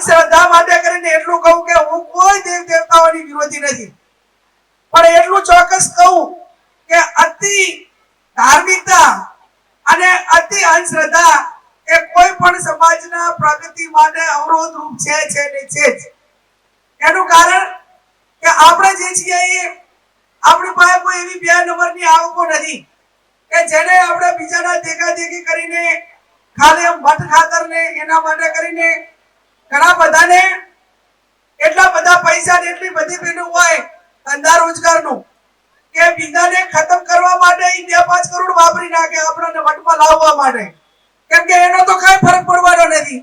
અંધશ્રદ્ધા માટે કરીને એટલું કહું કે હું કોઈ દેવ દેવતાઓની વિરોધી નથી, પણ એટલું ચોક્કસ કહું કે અતિ ધાર્મિકતા અને અતિ અંધશ્રદ્ધા એ કોઈ પણ સમાજના પ્રગતિ માટે અવરોધ રૂપ છે ને છે જ. એનું કારણ કે આપણે જે છીએ એ આપણી પાસે કોઈ એવી બે નંબરની આવકો નથી કે જેને આપણે બીજાના દેખાદેખી કરીને ખાલી મઠ ખાતર ને એના માટે કરીને ઘણા બધાને એટલા બધા પૈસા ને એટલી બધી પેલું હોય ધંધા રોજગારનું કે બીજાને ખતમ કરવા માટે 2-5 કરોડ વાપરી નાખે આપણને વટમાં લાવવા માટે, કેમ કે એનો તો કઈ ફરક પડવાનો નથી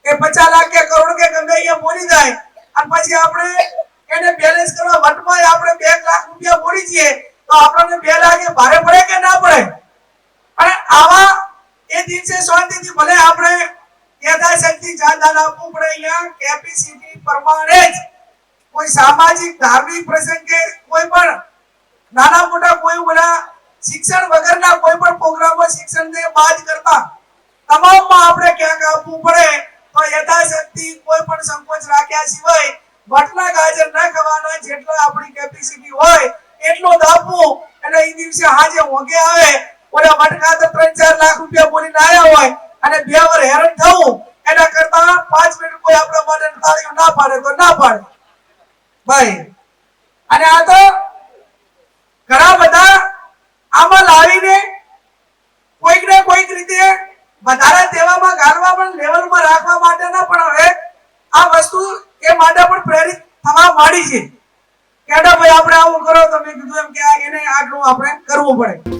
કે 50 લાખ કે કરોડ કે ગમે અહીંયા બોલી જાય અને પછી આપણે એને બેલેન્સ કરવા વટમાં આપણે 2 લાખ રૂપિયા બોલી જઈએ તો આપણને 2 લાખ એ ભારે પડે કે ના પડે? અને આવા એ દિવસે શાંતિથી ભલે આપણે યથાશક્તિ દાન આપવું પડે, અહીંયા કેપેસિટી પ્રમાણે જ કોઈ સામાજિક ધાર્મિક પ્રસંગ કે કોઈ પણ નાના મોટા કોઈ બધા શિક્ષણ વગરના કોઈ પણ પ્રોગ્રામો શિક્ષણને બાદ કરતા તમામમાં આપણે ક્યાંક આપવું પડે તો યથાશક્તિ કોઈ પણ સંકોચ રાખ્યા સિવાય વટના ગાજર ન ખવાના, જેટલા આપણી કેપેસિટી હોય એટલો જ આપવું. એટલે એ દિવસે હાજે હોગે આવે ઓલા વટ ખાતે 3-4 લાખ રૂપિયા બોલીને આવ્યા હોય અને 2 વાર હેરાન થવું એના કરતા 5 મિનિટ કોઈ આપણા માટે તાળીઓ ના પાડે તો ના પાડે ભાઈ. અને આ તો ઘણા બધા આમાં લાવીને કોઈક ને કોઈક રીતે વધારે દેવામાં ગાળવા પણ લેવલમાં રાખવા માટેના પણ હવે આ વસ્તુ એ માટે પણ પ્રેરિત થવા માંડી છે કે ભાઈ આપણે આવું કરો, તમે કીધું એમ કે એને આટલું આપણે કરવું પડે.